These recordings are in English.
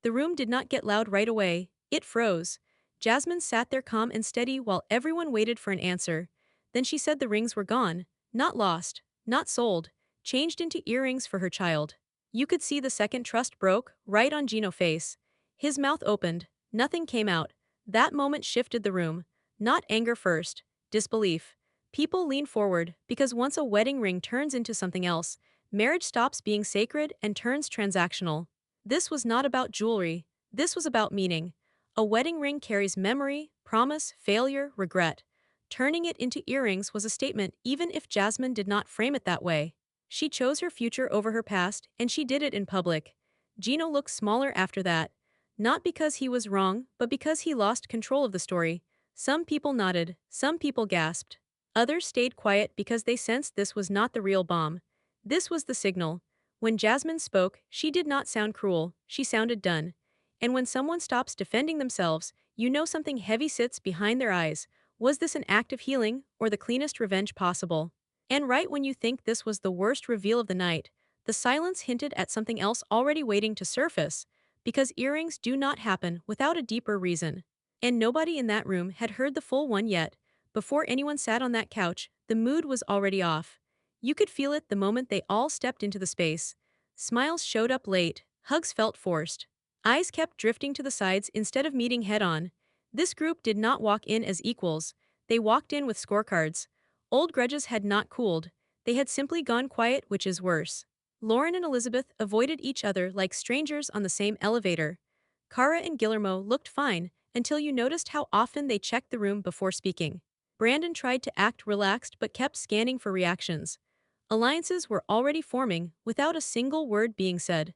The room did not get loud right away, it froze. Jasmine sat there calm and steady while everyone waited for an answer. Then she said the rings were gone, not lost, not sold, changed into earrings for her child. You could see the second trust broke, right on Gino's face. His mouth opened, nothing came out. That moment shifted the room. Not anger first, disbelief. People lean forward because once a wedding ring turns into something else, marriage stops being sacred and turns transactional. This was not about jewelry, this was about meaning. A wedding ring carries memory, promise, failure, regret. Turning it into earrings was a statement even if Jasmine did not frame it that way. She chose her future over her past, and she did it in public. Gino looked smaller after that. Not because he was wrong, but because he lost control of the story. Some people nodded, some people gasped. Others stayed quiet because they sensed this was not the real bomb. This was the signal. When Jasmine spoke, she did not sound cruel, she sounded done. And when someone stops defending themselves, you know something heavy sits behind their eyes. Was this an act of healing, or the cleanest revenge possible? And right when you think this was the worst reveal of the night, the silence hinted at something else already waiting to surface, because earrings do not happen without a deeper reason. And nobody in that room had heard the full one yet. Before anyone sat on that couch, the mood was already off. You could feel it the moment they all stepped into the space. Smiles showed up late, hugs felt forced. Eyes kept drifting to the sides instead of meeting head-on. This group did not walk in as equals, they walked in with scorecards. Old grudges had not cooled, they had simply gone quiet, which is worse. Lauren and Elizabeth avoided each other like strangers on the same elevator. Cara and Guillermo looked fine, until you noticed how often they checked the room before speaking. Brandon tried to act relaxed but kept scanning for reactions. Alliances were already forming, without a single word being said.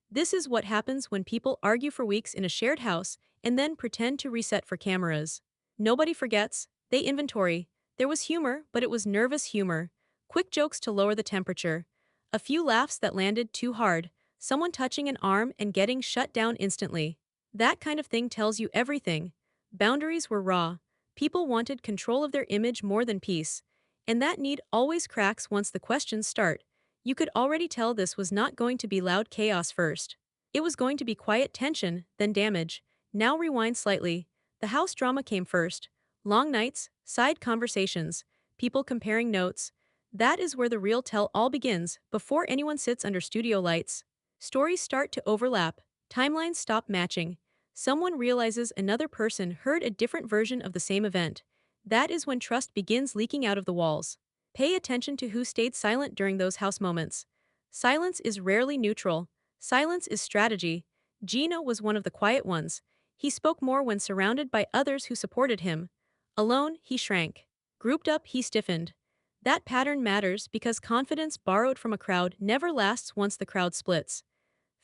This is what happens when people argue for weeks in a shared house and then pretend to reset for cameras. Nobody forgets, they inventory. There was humor, but it was nervous humor. Quick jokes to lower the temperature. A few laughs that landed too hard, someone touching an arm and getting shut down instantly. That kind of thing tells you everything. Boundaries were raw. People wanted control of their image more than peace. And that need always cracks once the questions start. You could already tell this was not going to be loud chaos first. It was going to be quiet tension, then damage. Now rewind slightly. The house drama came first. Long nights, side conversations, people comparing notes. That is where the real tell all begins, before anyone sits under studio lights. Stories start to overlap, timelines stop matching. Someone realizes another person heard a different version of the same event. That is when trust begins leaking out of the walls. Pay attention to who stayed silent during those house moments. Silence is rarely neutral. Silence is strategy. Gino was one of the quiet ones. He spoke more when surrounded by others who supported him. Alone, he shrank. Grouped up, he stiffened. That pattern matters because confidence borrowed from a crowd never lasts once the crowd splits.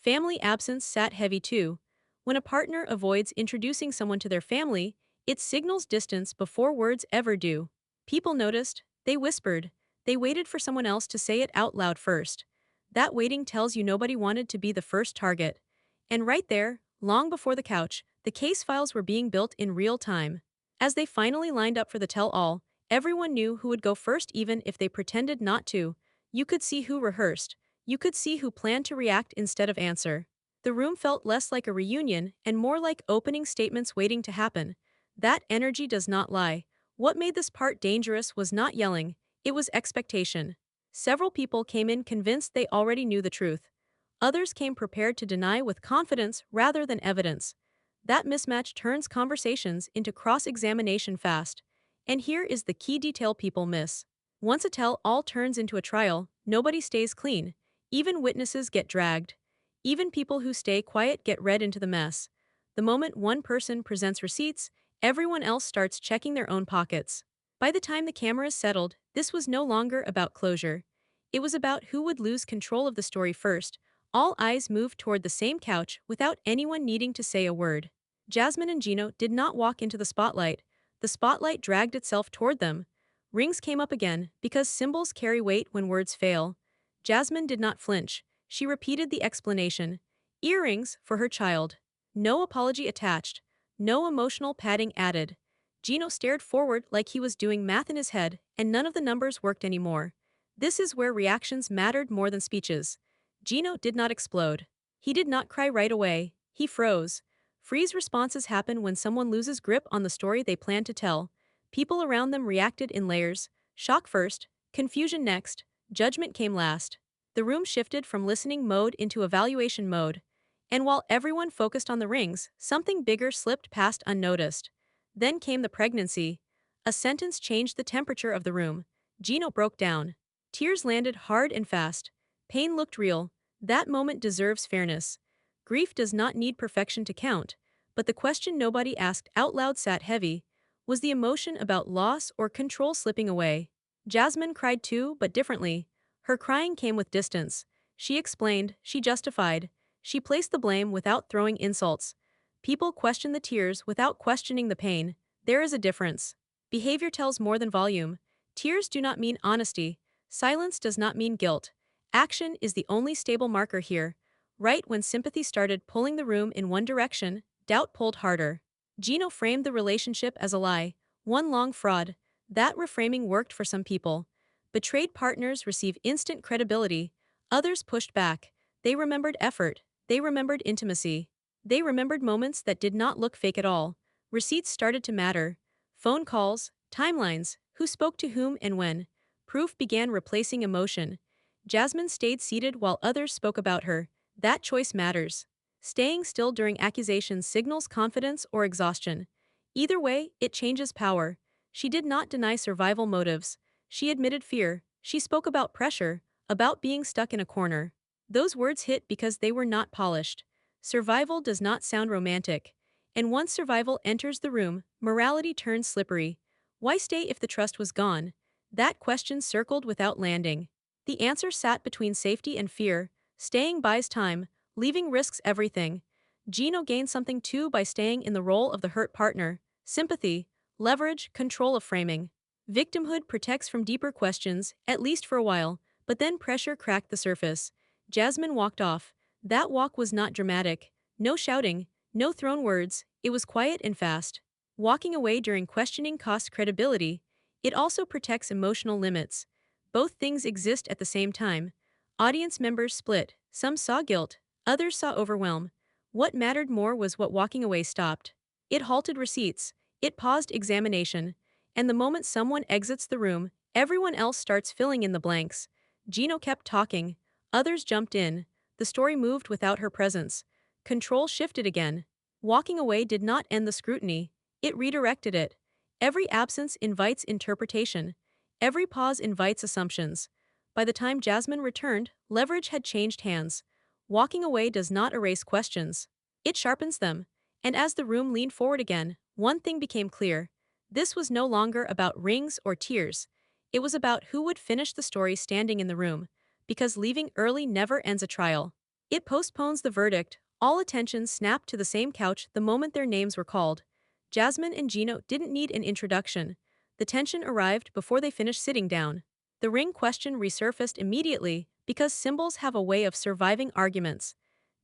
Family absence sat heavy too. When a partner avoids introducing someone to their family, it signals distance before words ever do. People noticed, they whispered, they waited for someone else to say it out loud first. That waiting tells you nobody wanted to be the first target. And right there, long before the couch, the case files were being built in real time. As they finally lined up for the tell-all, everyone knew who would go first even if they pretended not to. You could see who rehearsed. You could see who planned to react instead of answer. The room felt less like a reunion and more like opening statements waiting to happen. That energy does not lie. What made this part dangerous was not yelling, it was expectation. Several people came in convinced they already knew the truth. Others came prepared to deny with confidence rather than evidence. That mismatch turns conversations into cross-examination fast. And here is the key detail people miss. Once a tell-all turns into a trial, nobody stays clean. Even witnesses get dragged. Even people who stay quiet get read into the mess. The moment one person presents receipts, everyone else starts checking their own pockets. By the time the cameras settled, this was no longer about closure. It was about who would lose control of the story first. All eyes moved toward the same couch without anyone needing to say a word. Jasmine and Gino did not walk into the spotlight. The spotlight dragged itself toward them. Rings came up again, because symbols carry weight when words fail. Jasmine did not flinch. She repeated the explanation. Earrings for her child. No apology attached. No emotional padding added. Gino stared forward like he was doing math in his head, and none of the numbers worked anymore. This is where reactions mattered more than speeches. Gino did not explode. He did not cry right away. He froze. Freeze responses happen when someone loses grip on the story they plan to tell. People around them reacted in layers: shock first, confusion next, judgment came last. The room shifted from listening mode into evaluation mode. And while everyone focused on the rings, something bigger slipped past unnoticed. Then came the pregnancy. A sentence changed the temperature of the room. Gino broke down. Tears landed hard and fast. Pain looked real. That moment deserves fairness. Grief does not need perfection to count, but the question nobody asked out loud sat heavy. Was the emotion about loss or control slipping away? Jasmine cried too, but differently. Her crying came with distance. She explained, she justified. She placed the blame without throwing insults. People question the tears without questioning the pain. There is a difference. Behavior tells more than volume. Tears do not mean honesty. Silence does not mean guilt. Action is the only stable marker here. Right when sympathy started pulling the room in one direction, doubt pulled harder. Gino framed the relationship as a lie, one long fraud. That reframing worked for some people. Betrayed partners receive instant credibility. Others pushed back. They remembered effort. They remembered intimacy. They remembered moments that did not look fake at all. Receipts started to matter. Phone calls, timelines, who spoke to whom and when. Proof began replacing emotion. Jasmine stayed seated while others spoke about her. That choice matters. Staying still during accusations signals confidence or exhaustion. Either way, it changes power. She did not deny survival motives. She admitted fear. She spoke about pressure, about being stuck in a corner. Those words hit because they were not polished. Survival does not sound romantic. And once survival enters the room, morality turns slippery. Why stay if the trust was gone? That question circled without landing. The answer sat between safety and fear. Staying buys time, leaving risks everything. Gino gained something too by staying in the role of the hurt partner: sympathy, leverage, control of framing. Victimhood protects from deeper questions, at least for a while, but then pressure cracked the surface. Jasmine walked off. That walk was not dramatic. No shouting, no thrown words, it was quiet and fast. Walking away during questioning costs credibility. It also protects emotional limits. Both things exist at the same time. Audience members split. Some saw guilt, others saw overwhelm. What mattered more was what walking away stopped. It halted receipts. It paused examination. And the moment someone exits the room, everyone else starts filling in the blanks. Gino kept talking. Others jumped in. The story moved without her presence. Control shifted again. Walking away did not end the scrutiny. It redirected it. Every absence invites interpretation. Every pause invites assumptions. By the time Jasmine returned, leverage had changed hands. Walking away does not erase questions. It sharpens them. And as the room leaned forward again, one thing became clear. This was no longer about rings or tears. It was about who would finish the story standing in the room. Because leaving early never ends a trial. It postpones the verdict. All attention snapped to the same couch the moment their names were called. Jasmine and Gino didn't need an introduction. The tension arrived before they finished sitting down. The ring question resurfaced immediately because symbols have a way of surviving arguments.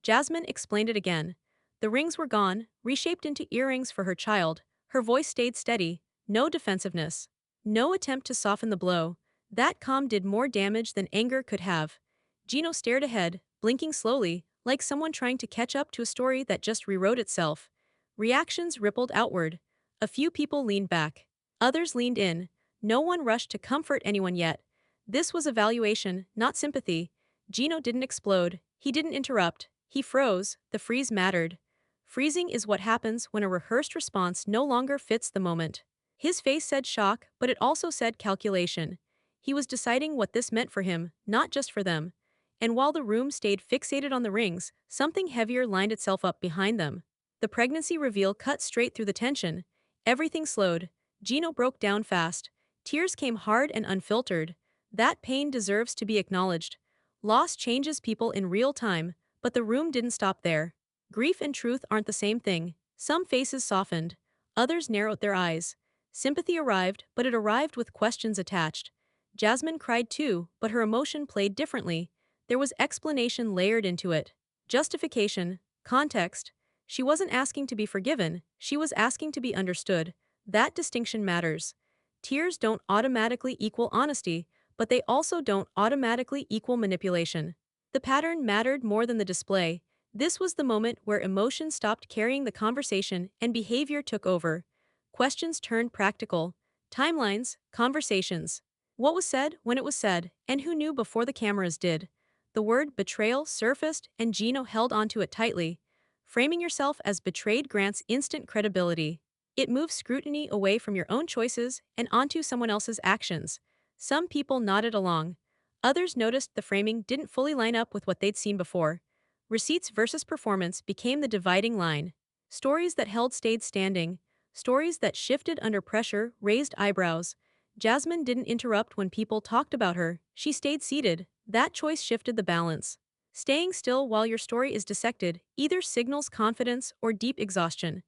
Jasmine explained it again. The rings were gone, reshaped into earrings for her child. Her voice stayed steady, no defensiveness. No attempt to soften the blow. That calm did more damage than anger could have. Gino stared ahead, blinking slowly, like someone trying to catch up to a story that just rewrote itself. Reactions rippled outward. A few people leaned back. Others leaned in. No one rushed to comfort anyone yet. This was evaluation, not sympathy. Gino didn't explode. He didn't interrupt. He froze. The freeze mattered. Freezing is what happens when a rehearsed response no longer fits the moment. His face said shock, but it also said calculation. He was deciding what this meant for him, not just for them. And while the room stayed fixated on the rings, something heavier lined itself up behind them. The pregnancy reveal cut straight through the tension. Everything slowed. Gino broke down fast. Tears came hard and unfiltered. That pain deserves to be acknowledged. Loss changes people in real time, but the room didn't stop there. Grief and truth aren't the same thing. Some faces softened. Others narrowed their eyes. Sympathy arrived, but it arrived with questions attached. Jasmine cried too, but her emotion played differently. There was explanation layered into it. Justification, context. She wasn't asking to be forgiven, she was asking to be understood. That distinction matters. Tears don't automatically equal honesty, but they also don't automatically equal manipulation. The pattern mattered more than the display. This was the moment where emotion stopped carrying the conversation and behavior took over. Questions turned practical. Timelines, conversations. What was said when it was said, and who knew before the cameras did? The word betrayal surfaced and Gino held onto it tightly. Framing yourself as betrayed grants instant credibility. It moves scrutiny away from your own choices and onto someone else's actions. Some people nodded along. Others noticed the framing didn't fully line up with what they'd seen before. Receipts versus performance became the dividing line. Stories that held stayed standing. Stories that shifted under pressure raised eyebrows. Jasmine didn't interrupt when people talked about her, she stayed seated. That choice shifted the balance. Staying still while your story is dissected either signals confidence or deep exhaustion.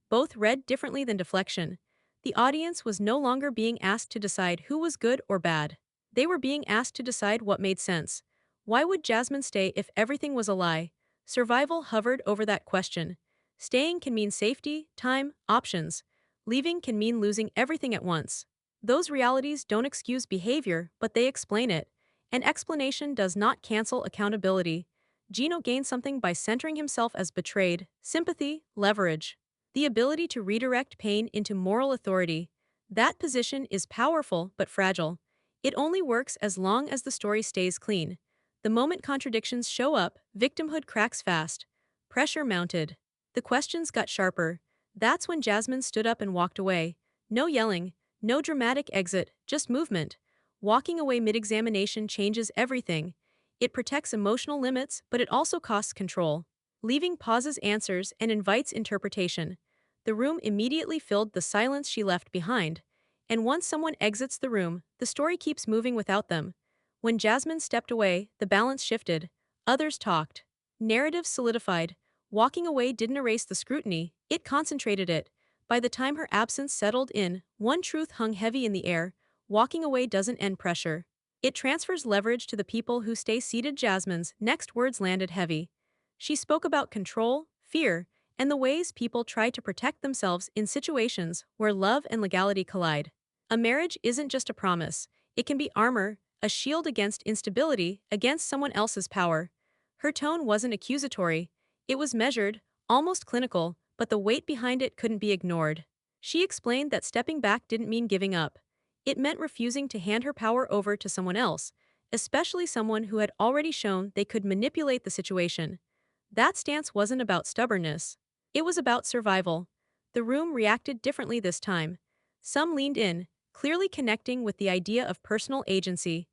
Both read differently than deflection. The audience was no longer being asked to decide who was good or bad. They were being asked to decide what made sense. Why would Jasmine stay if everything was a lie? Survival hovered over that question. Staying can mean safety, time, options. Leaving can mean losing everything at once. Those realities don't excuse behavior, but they explain it. An explanation does not cancel accountability. Gino gained something by centering himself as betrayed: sympathy, leverage. The ability to redirect pain into moral authority. That position is powerful but fragile. It only works as long as the story stays clean. The moment contradictions show up, victimhood cracks fast. Pressure mounted. The questions got sharper. That's when Jasmine stood up and walked away. No yelling, no dramatic exit, just movement. Walking away mid-examination changes everything. It protects emotional limits, but it also costs control. Leaving pauses answers and invites interpretation. The room immediately filled the silence she left behind. And once someone exits the room, the story keeps moving without them. When Jasmine stepped away, the balance shifted. Others talked. Narrative solidified. Walking away didn't erase the scrutiny, it concentrated it. By the time her absence settled in, one truth hung heavy in the air: walking away doesn't end pressure. It transfers leverage to the people who stay seated. Jasmine's next words landed heavy. She spoke about control, fear, and the ways people try to protect themselves in situations where love and legality collide. A marriage isn't just a promise, it can be armor, a shield against instability, against someone else's power. Her tone wasn't accusatory, it was measured, almost clinical, but the weight behind it couldn't be ignored. She explained that stepping back didn't mean giving up. It meant refusing to hand her power over to someone else, especially someone who had already shown they could manipulate the situation. That stance wasn't about stubbornness. It was about survival. The room reacted differently this time. Some leaned in, clearly connecting with the idea of personal agency.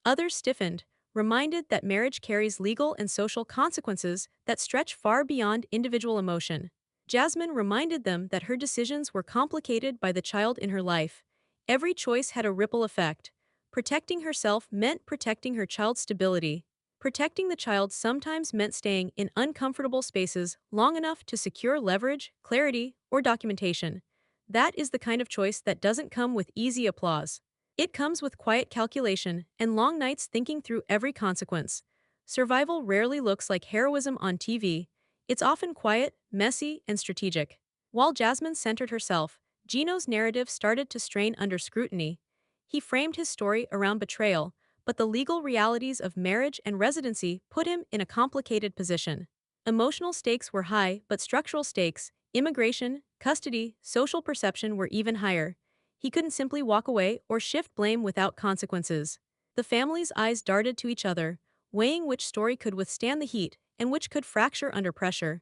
Others stiffened, reminded that marriage carries legal and social consequences that stretch far beyond individual emotion. Jasmine reminded them that her decisions were complicated by the child in her life. Every choice had a ripple effect. Protecting herself meant protecting her child's stability. Protecting the child sometimes meant staying in uncomfortable spaces long enough to secure leverage, clarity, or documentation. That is the kind of choice that doesn't come with easy applause. It comes with quiet calculation and long nights thinking through every consequence. Survival rarely looks like heroism on TV. It's often quiet, messy, and strategic. While Jasmine centered herself, Gino's narrative started to strain under scrutiny. He framed his story around betrayal, but the legal realities of marriage and residency put him in a complicated position. Emotional stakes were high, but structural stakes, immigration, custody, social perception were even higher. He couldn't simply walk away or shift blame without consequences. The family's eyes darted to each other, weighing which story could withstand the heat and which could fracture under pressure.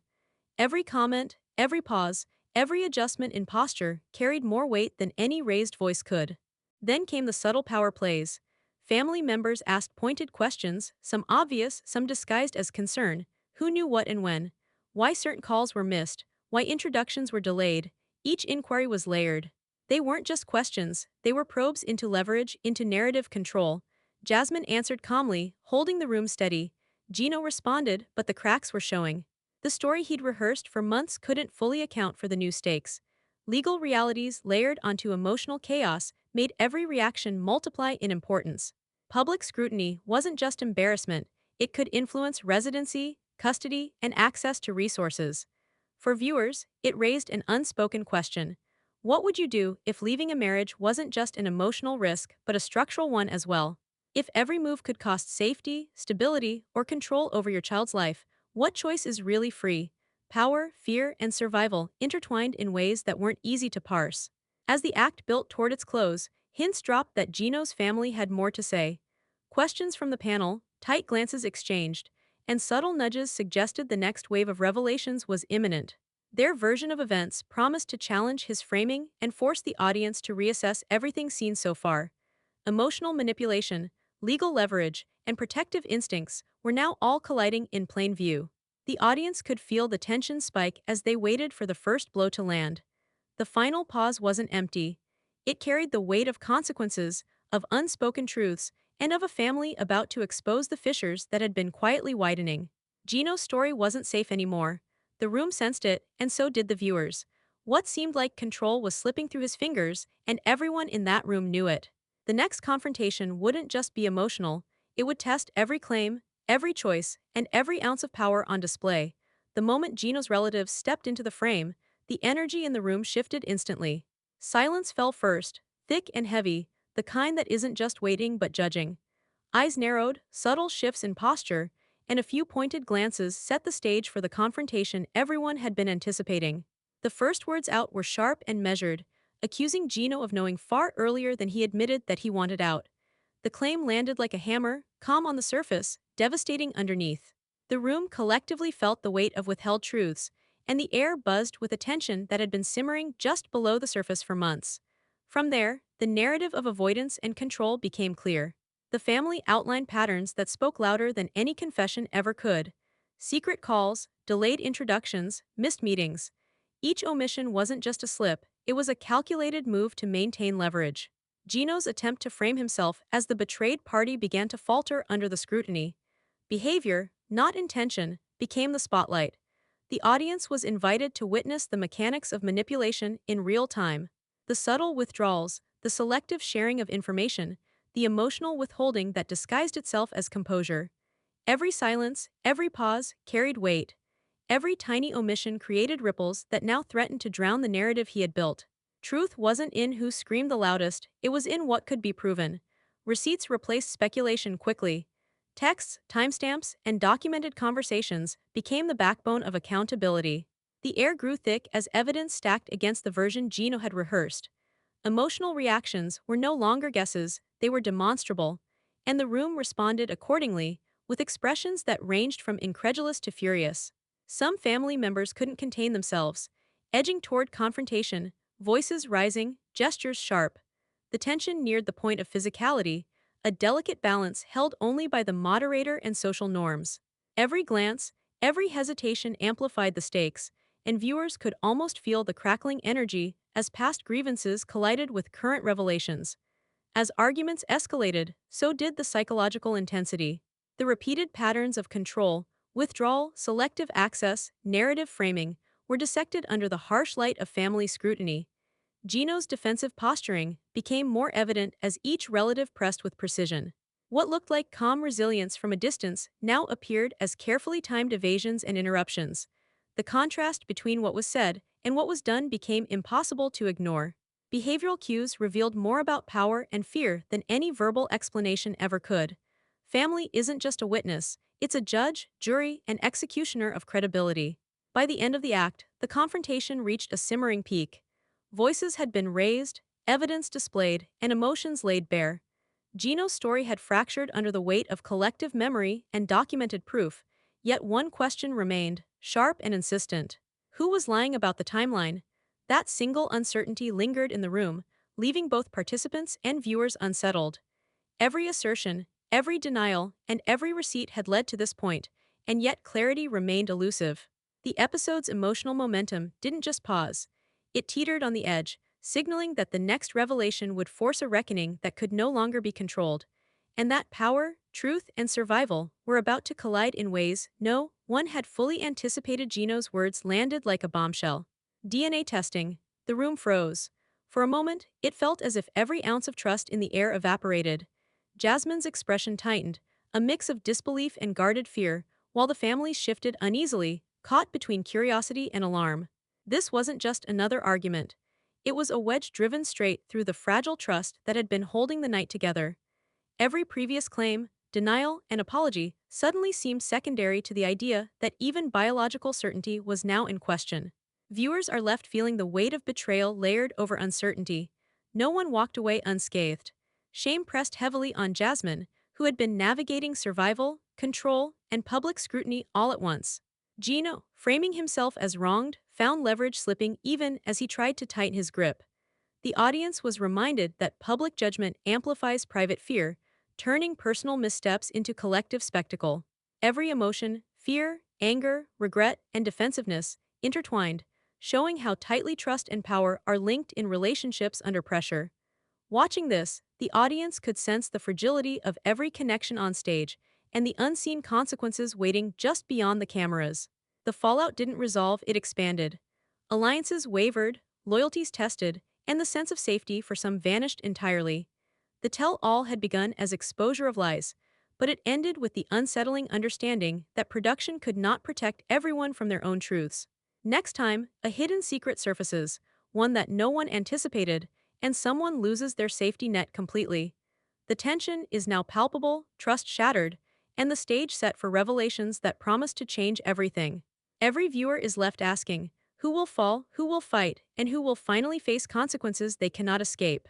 Every comment, every pause, every adjustment in posture carried more weight than any raised voice could. Then came the subtle power plays. Family members asked pointed questions, some obvious, some disguised as concern. Who knew what and when? Why certain calls were missed? Why introductions were delayed? Each inquiry was layered. They weren't just questions, they were probes into leverage, into narrative control. Jasmine answered calmly, holding the room steady. Gino responded, but the cracks were showing. The story he'd rehearsed for months couldn't fully account for the new stakes. Legal realities layered onto emotional chaos made every reaction multiply in importance. Public scrutiny wasn't just embarrassment, it could influence residency, custody, and access to resources. For viewers, it raised an unspoken question. What would you do if leaving a marriage wasn't just an emotional risk but a structural one as well? If every move could cost safety, stability, or control over your child's life, What choice is really free? Power, fear, and survival intertwined in ways that weren't easy to parse. As the act built toward its close, hints dropped that Gino's family had more to say. Questions from the panel, tight glances exchanged, and subtle nudges suggested the next wave of revelations was imminent. Their version of events promised to challenge his framing and force the audience to reassess everything seen so far. Emotional manipulation, legal leverage, and protective instincts were now all colliding in plain view. The audience could feel the tension spike as they waited for the first blow to land. The final pause wasn't empty. It carried the weight of consequences, of unspoken truths, and of a family about to expose the fissures that had been quietly widening. Gino's story wasn't safe anymore. The room sensed it, and so did the viewers. What seemed like control was slipping through his fingers, and everyone in that room knew it. The next confrontation wouldn't just be emotional, it would test every claim, every choice, and every ounce of power on display. The moment Gino's relatives stepped into the frame, the energy in the room shifted instantly. Silence fell first, thick and heavy, the kind that isn't just waiting but judging. Eyes narrowed, subtle shifts in posture, and a few pointed glances set the stage for the confrontation everyone had been anticipating. The first words out were sharp and measured, accusing Gino of knowing far earlier than he admitted that he wanted out. The claim landed like a hammer, calm on the surface, devastating underneath. The room collectively felt the weight of withheld truths, and the air buzzed with a tension that had been simmering just below the surface for months. From there, the narrative of avoidance and control became clear. The family outlined patterns that spoke louder than any confession ever could. Secret calls, delayed introductions, missed meetings. Each omission wasn't just a slip, it was a calculated move to maintain leverage. Gino's attempt to frame himself as the betrayed party began to falter under the scrutiny. Behavior, not intention, became the spotlight. The audience was invited to witness the mechanics of manipulation in real time. The subtle withdrawals, the selective sharing of information, the emotional withholding that disguised itself as composure. Every silence, every pause, carried weight. Every tiny omission created ripples that now threatened to drown the narrative he had built. Truth wasn't in who screamed the loudest, it was in what could be proven. Receipts replaced speculation quickly. Texts, timestamps, and documented conversations became the backbone of accountability. The air grew thick as evidence stacked against the version Gino had rehearsed. Emotional reactions were no longer guesses, they were demonstrable, and the room responded accordingly, with expressions that ranged from incredulous to furious. Some family members couldn't contain themselves, edging toward confrontation, voices rising, gestures sharp. The tension neared the point of physicality, a delicate balance held only by the moderator and social norms. Every glance, every hesitation amplified the stakes, and viewers could almost feel the crackling energy as past grievances collided with current revelations. As arguments escalated, so did the psychological intensity. The repeated patterns of control, withdrawal, selective access, narrative framing were dissected under the harsh light of family scrutiny. Gino's defensive posturing became more evident as each relative pressed with precision. What looked like calm resilience from a distance now appeared as carefully timed evasions and interruptions. The contrast between what was said and what was done became impossible to ignore. Behavioral cues revealed more about power and fear than any verbal explanation ever could. Family isn't just a witness, it's a judge, jury, and executioner of credibility. By the end of the act, the confrontation reached a simmering peak. Voices had been raised, evidence displayed, and emotions laid bare. Gino's story had fractured under the weight of collective memory and documented proof, yet one question remained, sharp and insistent. Who was lying about the timeline? That single uncertainty lingered in the room, leaving both participants and viewers unsettled. Every assertion, every denial, and every receipt had led to this point, and yet clarity remained elusive. The episode's emotional momentum didn't just pause. It teetered on the edge, signaling that the next revelation would force a reckoning that could no longer be controlled, and that power, truth, and survival were about to collide in ways no one had fully anticipated. Gino's words landed like a bombshell. DNA testing. The room froze. For a moment, it felt as if every ounce of trust in the air evaporated. Jasmine's expression tightened, a mix of disbelief and guarded fear, while the family shifted uneasily, caught between curiosity and alarm. This wasn't just another argument. It was a wedge driven straight through the fragile trust that had been holding the night together. Every previous claim, denial, and apology suddenly seemed secondary to the idea that even biological certainty was now in question. Viewers are left feeling the weight of betrayal layered over uncertainty. No one walked away unscathed. Shame pressed heavily on Jasmine, who had been navigating survival, control, and public scrutiny all at once. Gino, framing himself as wronged, found leverage slipping even as he tried to tighten his grip. The audience was reminded that public judgment amplifies private fear, turning personal missteps into collective spectacle. Every emotion, fear, anger, regret, and defensiveness, intertwined, showing how tightly trust and power are linked in relationships under pressure. Watching this, the audience could sense the fragility of every connection on stage and the unseen consequences waiting just beyond the cameras. The fallout didn't resolve, it expanded. Alliances wavered, loyalties tested, and the sense of safety for some vanished entirely. The tell all had begun as exposure of lies, but it ended with the unsettling understanding that production could not protect everyone from their own truths. Next time, a hidden secret surfaces, one that no one anticipated, and someone loses their safety net completely. The tension is now palpable, trust shattered, and the stage set for revelations that promise to change everything. Every viewer is left asking, who will fall, who will fight, and who will finally face consequences they cannot escape?